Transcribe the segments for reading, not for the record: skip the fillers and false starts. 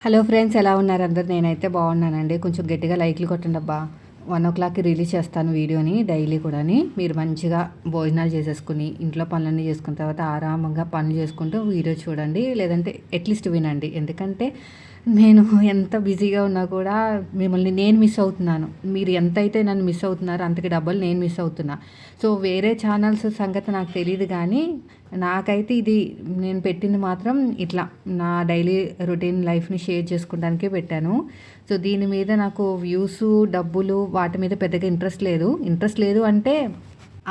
Hello friends, ఎలా ఉన్నారు అందరు? నేనైతే బాగున్నానండి. కొంచెం గట్టిగా లైక్లు కొట్టండి అబ్బా. 1:00కి రిలీజ్ చేస్తాను వీడియోని డైలీ కూడాని. మీరు మంచిగా భోజనాలు చేసేసుకుని ఇంట్లో పనులన్నీ చేసుకున్న తర్వాత ఆరామంగా పనులు చేసుకుంటూ వీడియో చూడండి, లేదంటే అట్లీస్ట్ వినండి. ఎందుకంటే నేను ఎంత బిజీగా ఉన్నా కూడా మిమ్మల్ని నేను మిస్ అవుతున్నాను. మీరు ఎంతైతే నన్ను మిస్ అవుతున్నారో అంతకి డబ్బులు నేను మిస్ అవుతున్నా. సో వేరే ఛానల్స్ సంగతి నాకు తెలియదు, కానీ నాకైతే ఇది నేను పెట్టింది మాత్రం ఇట్లా నా డైలీ రొటీన్ లైఫ్ని షేర్ చేసుకోవడానికే పెట్టాను. సో దీని మీద నాకు వ్యూస్, డబ్బులు వాటి మీద పెద్దగా ఇంట్రెస్ట్ లేదు అంటే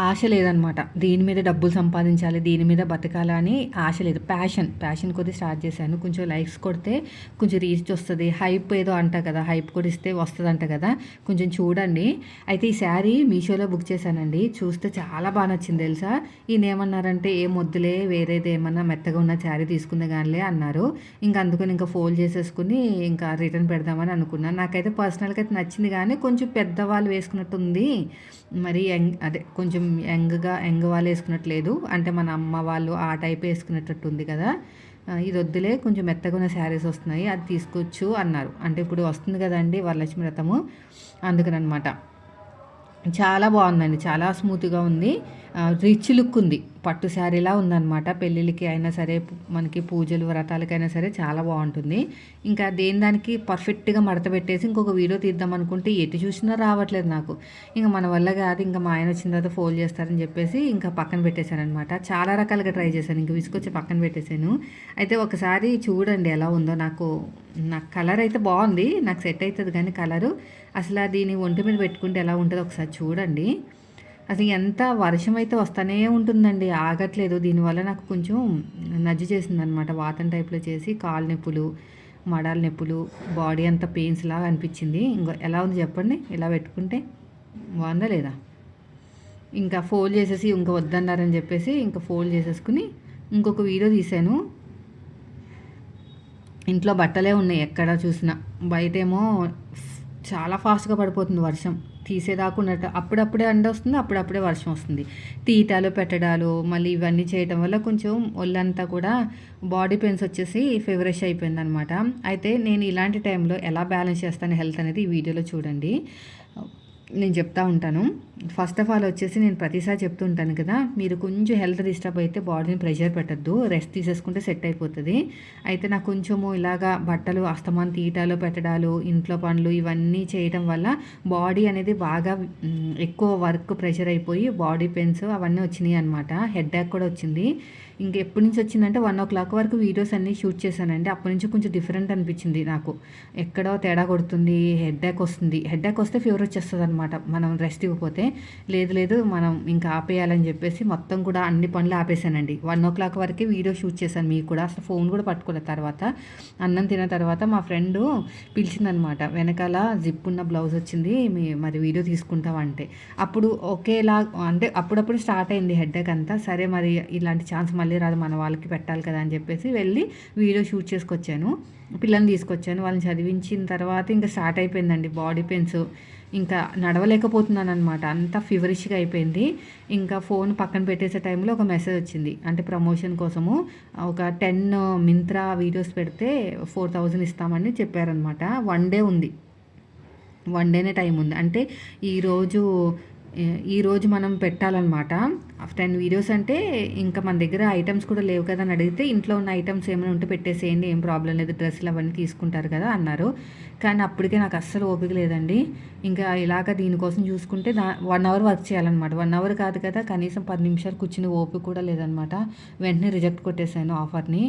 ఆశ లేదనమాట. దీని మీద డబ్బులు సంపాదించాలి, దీని మీద బతకాలి అని ఆశ లేదు. ప్యాషన్ కొద్ది స్టార్ట్ చేశాను. కొంచెం లైక్స్ కొడితే కొంచెం రీచ్ వస్తుంది, హైప్ ఏదో అంట కదా, హైప్ కూడా ఇస్తే వస్తుందంట కదా, కొంచెం చూడండి. అయితే ఈ శారీ మీషోలో బుక్ చేశానండి. చూస్తే చాలా బాగా నచ్చింది తెలుసా. ఈయన ఏమన్నారంటే ఏం వద్దులే, వేరేది ఏమన్నా మెత్తగా ఉన్న శారీ తీసుకుందే కానిలే అన్నారు. ఇంకా అందుకని ఇంకా ఫోల్డ్ చేసేసుకుని ఇంకా రిటర్న్ పెడదామని అనుకున్నాను. నాకైతే పర్సనల్గా అయితే నచ్చింది, కానీ కొంచెం పెద్దవాళ్ళు వేసుకున్నట్టు ఉంది. మరి అదే కొంచెం యంగ్ వాళ్ళు వేసుకున్నట్లేదు, అంటే మన అమ్మ వాళ్ళు ఆ టైప్ వేసుకునేటట్టు ఉంది కదా. ఇది వద్దులే, కొంచెం మెత్తగా ఉన్న శారీస్ వస్తున్నాయి, అది తీసుకోవచ్చు అన్నారు. అంటే ఇప్పుడు వస్తుంది కదండి వరలక్ష్మి వ్రతము, అందుకనమాట. చాలా బాగుందండి, చాలా స్మూత్గా ఉంది. రిచ్ లుక్ ఉంది, పట్టు శారీలా ఉందన్నమాట. పెళ్ళిళ్ళకి అయినా సరే, మనకి పూజలు వ్రతాలకైనా సరే చాలా బాగుంటుంది. ఇంకా దానికి పర్ఫెక్ట్గా మడత పెట్టేసి ఇంకొక వీడియో తీద్దాం అనుకుంటే ఎటు చూసినా రావట్లేదు నాకు. ఇంకా మన వల్ల కాదు, ఇంకా మా ఆయన వచ్చిన తర్వాత ఫోల్డ్ చేస్తారని చెప్పేసి ఇంకా పక్కన పెట్టేశాను అనమాట. చాలా రకాలుగా ట్రై చేశాను, ఇంకా విసుకొచ్చి పక్కన పెట్టేశాను. అయితే ఒకసారి చూడండి ఎలా ఉందో. నాకు కలర్ అయితే బాగుంది, నాకు సెట్ అవుతుంది, కానీ కలరు అసలు దీని ఒంటి మీద పెట్టుకుంటే ఎలా ఉంటుందో ఒకసారి చూడండి. అసలు ఎంత వర్షం అయితే వస్తూనే ఉంటుందండి, ఆగట్లేదు. దీనివల్ల నాకు కొంచెం నజ్జు చేసింది అనమాట. వాతం టైప్లో చేసి కాలు నొప్పులు, మడాల నొప్పులు, బాడీ అంతా పెయిన్స్ లాగా అనిపించింది. ఇంకో ఎలా ఉంది చెప్పండి, ఇలా పెట్టుకుంటే బాగుందా లేదా. ఇంకా ఫోల్డ్ చేసేసి ఇంకా వద్దన్నారని చెప్పేసి ఇంకా ఫోల్డ్ చేసేసుకుని ఇంకొక వీడియో తీశాను. ఇంట్లో బట్టలే ఉన్నాయి ఎక్కడ చూసినా. బయటేమో చాలా ఫాస్ట్గా పడిపోతుంది వర్షం, తీసేదాకున్నట్టు. అప్పుడప్పుడే ఎండ వస్తుంది, అప్పుడప్పుడే వర్షం వస్తుంది. తీటాలు పెట్టడాలు మళ్ళీ ఇవన్నీ చేయటం వల్ల కొంచెం ఒళ్ళంతా కూడా బాడీ పెయిన్స్ వచ్చేసి ఫీవరిష్ అయిపోయింది అనమాట. అయితే నేను ఇలాంటి టైంలో ఎలా బ్యాలెన్స్ చేస్తాను హెల్త్ అనేది ఈ వీడియోలో చూడండి, నేను చెప్తా ఉంటాను. ఫస్ట్ ఆఫ్ ఆల్ వచ్చేసి నేను ప్రతిసారి చెప్తూ ఉంటాను కదా, మీరు కొంచెం హెల్త్ డిస్టర్బ్ అయితే బాడీని ప్రెషర్ పెట్టద్దు, రెస్ట్ తీసేసుకుంటే సెట్ అయిపోతుంది. అయితే నాకు కొంచెము ఇలాగా బట్టలు అస్తమాన్ తీయటాలు పెట్టడాలు, ఇంట్లో పనులు ఇవన్నీ చేయటం వల్ల బాడీ అనేది బాగా ఎక్కువ వర్క్ ప్రెషర్ అయిపోయి బాడీ పెయిన్స్ అవన్నీ వచ్చినాయి అనమాట. హెడ్ఏక్ కూడా వచ్చింది. ఎప్పటి నుంచి వచ్చిందంటే 1:00 వరకు వీడియోస్ అన్నీ షూట్ చేశానండి. అప్పటి నుంచి కొంచెం డిఫరెంట్ అనిపించింది నాకు. ఎక్కడో తేడా కొడుతుంది, హెడ్ఏక్ వస్తే ఫీవర్ వచ్చేస్తుంది అనమాట మనం రెస్ట్ ఇవ్వకపోతే. లేదు మనం ఇంకా ఆపేయాలని చెప్పేసి మొత్తం కూడా అన్ని పనులు ఆపేసానండి. 1:00 వరకే వీడియో షూట్ చేశాను. మీకు కూడా అసలు ఫోన్ కూడా పట్టుకోలేదు. తర్వాత అన్నం తిన్న తర్వాత మా ఫ్రెండ్ పిలిచిందనమాట, వెనకాల జిప్ ఉన్న బ్లౌజ్ వచ్చింది, మరి వీడియో తీసుకుంటామంటే. అప్పుడు ఒకేలా అంటే అప్పుడప్పుడు స్టార్ట్ అయింది హెడ్ఏక్ అంతా. సరే మరి ఇలాంటి ఛాన్స్ మళ్ళీ రాదు, మన వాళ్ళకి పెట్టాలి కదా అని చెప్పేసి వెళ్ళి వీడియో షూట్ చేసుకొచ్చాను. పిల్లల్ని తీసుకొచ్చాను, వాళ్ళని చదివించిన తర్వాత ఇంకా స్టార్ట్ అయిపోయిందండి బాడీ పెయిన్స్. ఇంకా నడవలేకపోతున్నాను అనమాట, అంతా ఫీవరిష్గా అయిపోయింది. ఇంకా ఫోన్ పక్కన పెట్టేసే టైంలో ఒక మెసేజ్ వచ్చింది, అంటే ప్రమోషన్ కోసము ఒక 10 మింత్రా వీడియోస్ పెడితే 4000 ఇస్తామని చెప్పారనమాట. 1 డే ఉంది, 1 డేనే టైం ఉంది. అంటే ఈరోజు మనం పెట్టాలన్నమాట 10 వీడియోస్. అంటే ఇంకా మన దగ్గర ఐటమ్స్ కూడా లేవు కదా అని అడిగితే, ఇంట్లో ఉన్న ఐటమ్స్ ఏమైనా ఉంటే పెట్టేసేయండి, ఏం ప్రాబ్లం లేదు, డ్రెస్సులు అవన్నీ తీసుకుంటారు కదా అన్నారు. కానీ అప్పటికే నాకు అస్సలు ఓపిక లేదండి. ఇంకా ఇలాగ దీనికోసం చూసుకుంటే 1 అవర్ వర్క్ చేయాలన్నమాట. 1 అవర్ కాదు కదా, కనీసం 10 నిమిషాలు కూర్చుని ఓపిక కూడా లేదనమాట. వెంటనే రిజెక్ట్ కొట్టేశాను ఆఫర్ని.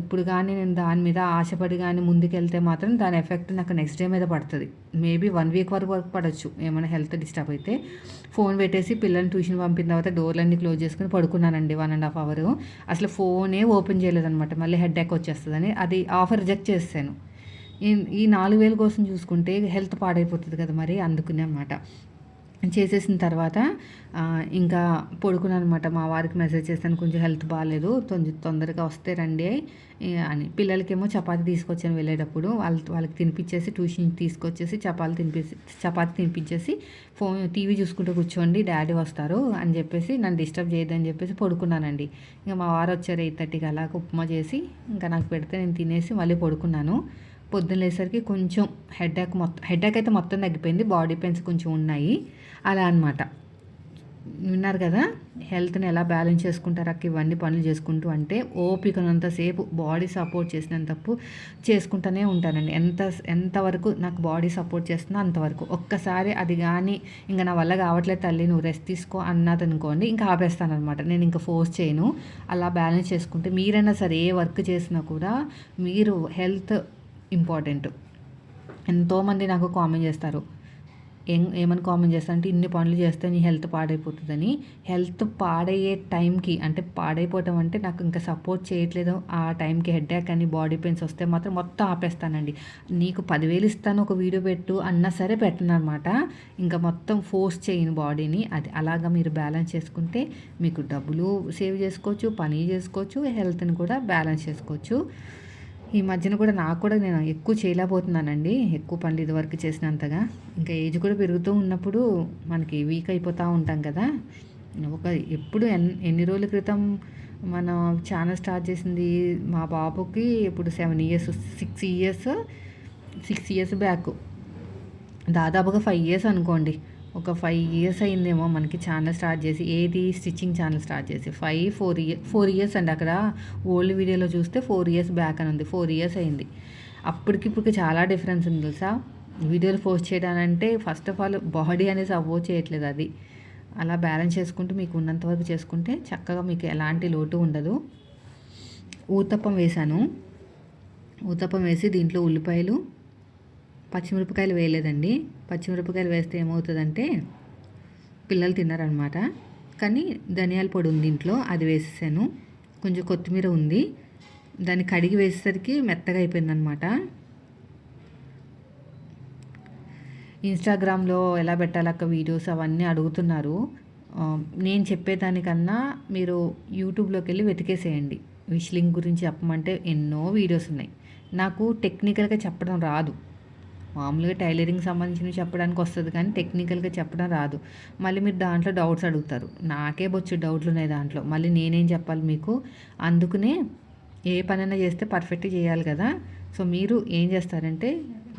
ఇప్పుడు కానీ నేను దాని మీద ఆశపడి కానీ ముందుకెళ్తే మాత్రం దాని ఎఫెక్ట్ నాకు నెక్స్ట్ డే మీద పడుతుంది. మేబీ 1 వీక్ వరకు పడవచ్చు ఏమైనా హెల్త్ డిస్టర్బ్ అయితే. ఫోన్ పెట్టేసి పిల్లల్ని ట్యూషన్ పంపిన తర్వాత డోర్లన్నీ క్లోజ్ చేసుకుని పడుకున్నానండి 1.5 అవర్. అసలు ఫోనే ఓపెన్ చేయలేదనమాట, మళ్ళీ హెడ్ఏక్ వచ్చేస్తుందని అది ఆఫర్ రిజెక్ట్ చేశాను. ఈ 4000 కోసం చూసుకుంటే హెల్త్ పాడైపోతుంది కదా, మరి అందుకునే అనమాట. చేసేసిన తర్వాత ఇంకా పడుకున్నాను అనమాట. మా వారికి మెసేజ్ చేస్తాను, కొంచెం హెల్త్ బాగాలేదు, తొందరగా వస్తే రండి అని. పిల్లలకేమో చపాతీ తీసుకొచ్చాను వెళ్ళేటప్పుడు, వాళ్ళకి తినిపించేసి ట్యూషన్ తీసుకొచ్చేసి చపాతీ తినిపించేసి టీవీ చూసుకుంటూ కూర్చోండి, డాడీ వస్తారు అని చెప్పేసి నన్ను డిస్టర్బ్ చేయొద్దని చెప్పేసి పడుకున్నానండి. ఇంకా మా వారు వచ్చారు 8:30కి, అలాగ ఉప్మా చేసి ఇంకా నాకు పెడితే నేను తినేసి మళ్ళీ పడుకున్నాను. పొద్దున్న లేసరికి కొంచెం హెడేక్ అయితే మొత్తం తగ్గిపోయింది. బాడీ పెయిన్స్ కొంచెం ఉన్నాయి. అలా అనమాట. విన్నారు కదా, హెల్త్ని ఎలా బ్యాలెన్స్ చేసుకుంటారు అక్క ఇవన్నీ పనులు చేసుకుంటూ అంటే ఓపికనంతసేపు బాడీ సపోర్ట్ చేసినంతపు చేసుకుంటూనే ఉంటానండి. ఎంతవరకు నాకు బాడీ సపోర్ట్ చేస్తుందో అంతవరకు. ఒక్కసారి అది కానీ ఇంకా నా వల్ల కావట్లేదు తల్లి నువ్వు రెస్ట్ తీసుకో అన్నది అనుకోండి, ఇంకా ఆపేస్తాను అనమాట. నేను ఇంకా ఫోర్స్ చేయను. అలా బ్యాలెన్స్ చేసుకుంటే మీరైనా సరే ఏ వర్క్ చేసినా కూడా మీరు హెల్త్ ఇంపార్టెంట్. ఎంతోమంది నాకు కామెంట్ చేస్తారు, ఏమని కామెంట్ చేస్తారంటే ఇన్ని పనులు చేస్తే నీ హెల్త్ పాడైపోతుందని. హెల్త్ పాడయ్యే టైంకి అంటే పాడైపోవటం అంటే నాకు ఇంకా సపోర్ట్ చేయట్లేదు ఆ టైంకి హెడేక్ అని బాడీ పెయిన్స్ వస్తే మాత్రం మొత్తం ఆపేస్తానండి. నీకు 10,000 ఇస్తాను ఒక వీడియో పెట్టు అన్నా సరే పెట్టను అనమాట. ఇంకా మొత్తం ఫోర్స్ చేయను బాడీని. అది అలాగా మీరు బ్యాలెన్స్ చేసుకుంటే మీకు డబ్బులు సేవ్ చేసుకోవచ్చు, పని చేసుకోవచ్చు, హెల్త్ని కూడా బ్యాలెన్స్ చేసుకోవచ్చు. ఈ మధ్యన కూడా నాకు కూడా నేను ఎక్కువ చేయలేకపోతున్నానండి, ఎక్కువ పనులు ఇదివరకు చేసినంతగా. ఇంకా ఏజ్ కూడా పెరుగుతూ ఉన్నప్పుడు మనకి వీక్ అయిపోతూ ఉంటాం కదా. ఎప్పుడు ఎన్ని రోజుల క్రితం మన ఛానల్ స్టార్ట్ చేసింది మా బాబుకి ఇప్పుడు 7 ఇయర్స్ 6 ఇయర్స్ బ్యాక్, దాదాపుగా 5 ఇయర్స్ అనుకోండి. ఒక 5 ఇయర్స్ అయిందేమో మనకి ఛానల్ స్టార్ట్ చేసి. ఏది స్టిచ్చింగ్ ఛానల్ స్టార్ట్ చేసి 4 ఇయర్స్ అండి. అక్కడ ఓల్డ్ వీడియోలో చూస్తే 4 ఇయర్స్ బ్యాక్ అని ఉంది. 4 ఇయర్స్ అయింది. అప్పటికిప్పటికి చాలా డిఫరెన్స్ ఉంది తెలుసా. వీడియోలు పోస్ట్ చేయడానంటే ఫస్ట్ ఆఫ్ ఆల్ బాడీ అనేది సపోర్ట్ చేయట్లేదు. అది అలా బ్యాలెన్స్ చేసుకుంటూ మీకు ఉన్నంత వరకు చేసుకుంటే చక్కగా మీకు ఎలాంటి లోటు ఉండదు. ఊతప్పం వేసి దీంట్లో ఉల్లిపాయలు, పచ్చిమిరపకాయలు వేయలేదండి. పచ్చిమిరపకాయలు వేస్తే ఏమవుతుందంటే పిల్లలు తిన్నారనమాట. కానీ ధనియాల పొడి ఉంది ఇంట్లో, అది వేసేసాను. కొంచెం కొత్తిమీర ఉంది, దాన్ని కడిగి వేసేసరికి మెత్తగా అయిపోయిందనమాట. ఇన్స్టాగ్రామ్లో ఎలా పెట్టాలక్క వీడియోస్ అవన్నీ అడుగుతున్నారు. నేను చెప్పేదానికన్నా మీరు యూట్యూబ్లోకి వెళ్ళి వెతికేసేయండి. విష్లింగ్ గురించి చెప్పమంటే ఎన్నో వీడియోస్ ఉన్నాయి. నాకు టెక్నికల్గా చెప్పడం రాదు. మామూలుగా టైలరింగ్ సంబంధించినవి చెప్పడానికి వస్తుంది కానీ టెక్నికల్గా చెప్పడం రాదు. మళ్ళీ మీరు దాంట్లో డౌట్స్ అడుగుతారు. నాకే బొచ్చు డౌట్లు ఉన్నాయి దాంట్లో, మళ్ళీ నేనేం చెప్పాలి మీకు. అందుకనే ఏ పనైనా చేస్తే పర్ఫెక్ట్గా చేయాలి కదా. సో మీరు ఏం చేస్తారంటే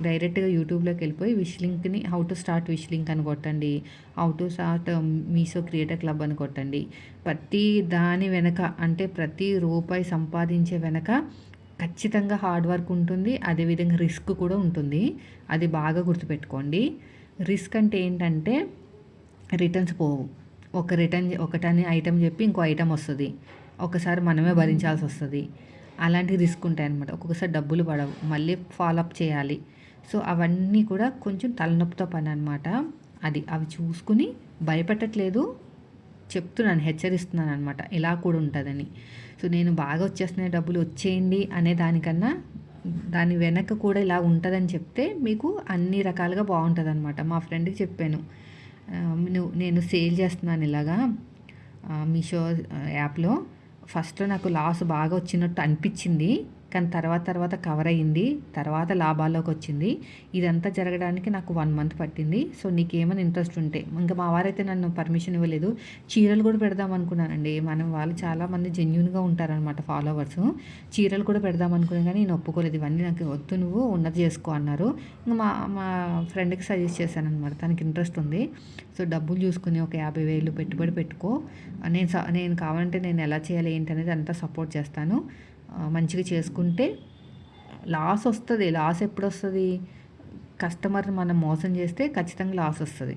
డైరెక్ట్గా యూట్యూబ్లోకి వెళ్ళిపోయి విష్లింక్ని హౌ టు స్టార్ట్ విష్లింక్ అని కొట్టండి, how to start Meesho creator club అని కొట్టండి. ప్రతి దాని వెనక అంటే ప్రతి రూపాయి సంపాదించే వెనక ఖచ్చితంగా హార్డ్ వర్క్ ఉంటుంది, అదేవిధంగా రిస్క్ కూడా ఉంటుంది. అది బాగా గుర్తుపెట్టుకోండి. రిస్క్ అంటే ఏంటంటే రిటర్న్స్ పోవు. ఒకటని ఐటెం చెప్పి ఇంకో ఐటెం వస్తుంది, ఒకసారి మనమే భరించాల్సి వస్తుంది. అలాంటి రిస్క్ ఉంటాయన్నమాట. ఒక్కొక్కసారి డబ్బులు పడవు, మళ్ళీ ఫాలోఅప్ చేయాలి. సో అవన్నీ కూడా కొంచెం తలనొప్పితో పని అనమాట. అవి చూసుకుని భయపెట్టట్లేదు, చెప్తున్నాను, హెచ్చరిస్తున్నాను అనమాట. ఇలా కూడా ఉంటుందని. సో నేను బాగా వచ్చేస్తున్నాయి డబ్బులు వచ్చేయండి అనే దానికన్నా దాని వెనక కూడా ఇలా ఉంటుందని చెప్తే మీకు అన్ని రకాలుగా బాగుంటుంది అనమాట. మా ఫ్రెండ్కి చెప్పాను, నేను సేల్ చేస్తున్నాను ఇలాగా మీషో యాప్లో. ఫస్ట్లో నాకు లాస్ బాగా వచ్చినట్టు అనిపించింది, కానీ తర్వాత కవర్ అయ్యింది, తర్వాత లాభాల్లోకి వచ్చింది. ఇదంతా జరగడానికి నాకు 1 మంత్ పట్టింది. సో నీకేమైనా ఇంట్రెస్ట్ ఉంటే, ఇంకా మా వారైతే నన్ను పర్మిషన్ ఇవ్వలేదు. చీరలు కూడా పెడదాం అనుకున్నానండి. వాళ్ళు చాలామంది జెన్యూన్గా ఉంటారనమాట ఫాలోవర్స్. చీరలు కూడా పెడదాం అనుకున్నాను కానీ నేను ఒప్పుకోలేదు. ఇవన్నీ నాకు వద్దు, నువ్వు ఉన్నది చేసుకో అన్నారు. ఇంకా మా ఫ్రెండ్కి సజెస్ట్ చేశాను అనమాట, తనకి ఇంట్రెస్ట్ ఉంది. సో డబ్బులు చూసుకుని ఒక 50,000 పెట్టుబడి పెట్టుకో, నేను కావాలంటే నేను ఎలా చేయాలి ఏంటి అనేది అంతా సపోర్ట్ చేస్తాను. మంచిగా చేసుకుంటే లాస్ వస్తుంది. లాస్ ఎప్పుడు వస్తుంది? కస్టమర్ని మనం మోసం చేస్తే ఖచ్చితంగా లాస్ వస్తుంది.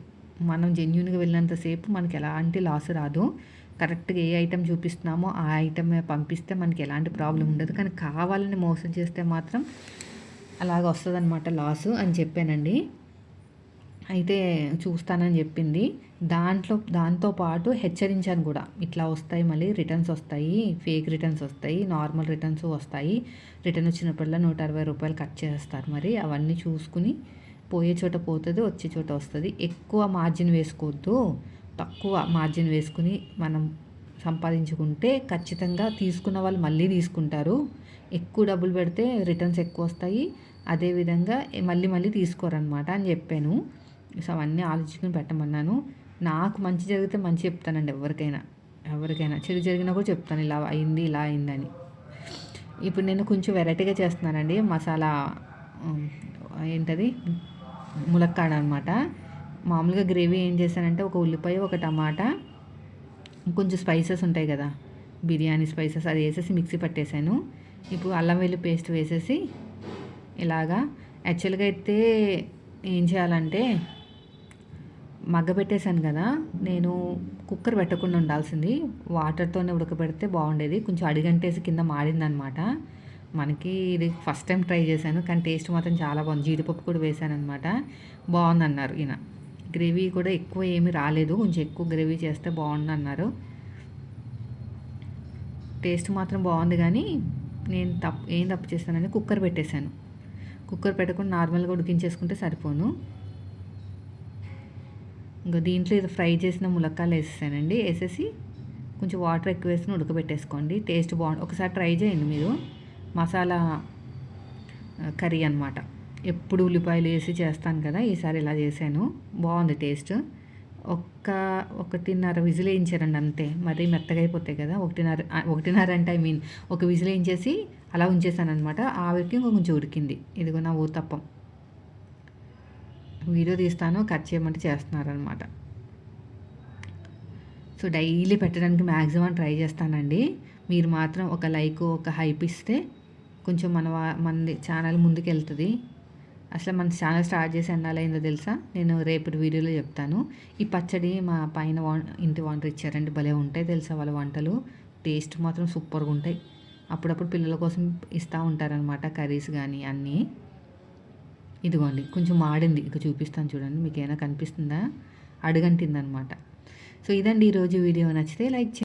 మనం జెన్యూన్గా వెళ్ళినంతసేపు మనకి ఎలాంటి లాస్ రాదు. కరెక్ట్గా ఏ ఐటెం చూపిస్తున్నామో ఆ ఐటెం పంపిస్తే మనకి ఎలాంటి ప్రాబ్లం ఉండదు. కానీ కావాలని మోసం చేస్తే మాత్రం అలాగ వస్తుంది అనమాట లాసు అని చెప్పానండి. అయితే చూస్తానని చెప్పింది. దాంతోపాటు హెచ్చరించాను కూడా, ఇట్లా వస్తాయి, మళ్ళీ రిటర్న్స్ వస్తాయి, ఫేక్ రిటర్న్స్ వస్తాయి, నార్మల్ రిటర్న్స్ వస్తాయి. రిటర్న్ వచ్చినప్పుడల్లా 160 రూపాయలు కట్ చేస్తారు. మరి అవన్నీ చూసుకుని పోయే చోట పోతుంది, వచ్చే చోట వస్తుంది. ఎక్కువ మార్జిన్ వేసుకోవద్దు, తక్కువ మార్జిన్ వేసుకుని మనం సంపాదించుకుంటే ఖచ్చితంగా తీసుకున్న వాళ్ళు మళ్ళీ తీసుకుంటారు. ఎక్కువ డబ్బులు పెడితే రిటర్న్స్ ఎక్కువ వస్తాయి, అదేవిధంగా మళ్ళీ తీసుకోరనమాట అని చెప్పాను. సో అవన్నీ ఆలోచించుకుని పెట్టమన్నాను. నాకు మంచి జరిగితే మంచి చెప్తానండి, ఎవరికైనా చెడు జరిగినా కూడా చెప్తాను, ఇలా అయిందని. ఇప్పుడు నేను కొంచెం వెరైటీగా చేస్తున్నానండి. మసాలా హ్మ్, ఏంటది ములక్కాడ అనమాట. మామూలుగా గ్రేవీ ఏం చేశానంటే ఒక ఉల్లిపాయ, ఒక టమాటా, కొంచెం స్పైసెస్ ఉంటాయి కదా, బిర్యానీ స్పైసెస్ అది వేసేసి మిక్సీ పట్టేశాను. ఇప్పుడు అల్లం వెల్లుల్లి పేస్ట్ వేసేసి ఇలాగా యాక్చువల్గా అయితే ఏం చేయాలంటే మగ్గబెట్టేశాను కదా, నేను కుక్కర్ పెట్టకుండా ఉండాల్సింది, వాటర్తోనే ఉడకబెడితే బాగుండేది. కొంచెం అడిగంటేసి కింద మాడిందనమాట. మనకి ఇది ఫస్ట్ టైం ట్రై చేశాను, కానీ టేస్ట్ మాత్రం చాలా బాగుంది. జీడిపప్పు కూడా వేశాను అనమాట. బాగుందన్నారు ఈయన. గ్రేవీ కూడా ఎక్కువ ఏమీ రాలేదు, కొంచెం ఎక్కువ గ్రేవీ చేస్తే బాగుందన్నారు. టేస్ట్ మాత్రం బాగుంది, కానీ నేను ఏం తప్పు చేశానంటే కుక్కర్ పెట్టేశాను. కుక్కర్ పెట్టకుండా నార్మల్గా ఉడికించేసుకుంటే సరిపోను. ఇంకా దీంట్లో ఇది ఫ్రై చేసిన ములక్కాయలు వేసేసానండి. వేసేసి కొంచెం వాటర్ ఎక్కువ వేసుకుని ఉడకబెట్టేసుకోండి, టేస్ట్ బాగుంది. ఒకసారి ట్రై చేయండి మీరు. మసాలా కర్రీ అనమాట. ఎప్పుడు ఉల్లిపాయలు వేసి చేస్తాను కదా, ఈసారి ఇలా చేశాను, బాగుంది టేస్ట్. ఒకటిన్నర విజిల్ వేయించారండి అంతే, మరీ మెత్తగా అయిపోతాయి కదా. ఒకటిన్నర అంటే ఒక విజిల్ వేయించేసి అలా ఉంచేసాను అనమాట. ఆవిరికి కొంచెం ఉడికింది. ఇదిగో నా ఊతప్పం వీడియో తీస్తాను, కట్ చేయమంటే చేస్తున్నారనమాట. సో డైలీ పెట్టడానికి మ్యాక్సిమం ట్రై చేస్తానండి. మీరు మాత్రం ఒక లైక్, ఒక హైప్ ఇస్తే కొంచెం మనది ఛానల్ ముందుకు వెళ్తుంది. అసలు మన ఛానల్ స్టార్ట్ చేసి ఎన్నాళ్ళైందో తెలుసా? నేను రేపటి వీడియోలో చెప్తాను. ఈ పచ్చడి మా పైన ఇంటి వంట ఇచ్చారండి, భలే ఉంటాయి తెలుసా వాళ్ళ వంటలు. టేస్ట్ మాత్రం సూపర్గా ఉంటాయి. అప్పుడప్పుడు పిల్లల కోసం ఇస్తూ ఉంటారనమాట, కర్రీస్ కానీ అన్నీ. ఇదిగోండి కొంచెం మాడింది, ఇక చూపిస్తాను చూడండి, మీకు ఏమైనా కనిపిస్తుందా? అడుగంటిందనమాట. సో ఇదండి ఈరోజు వీడియో. నచ్చితే లైక్ చేయండి.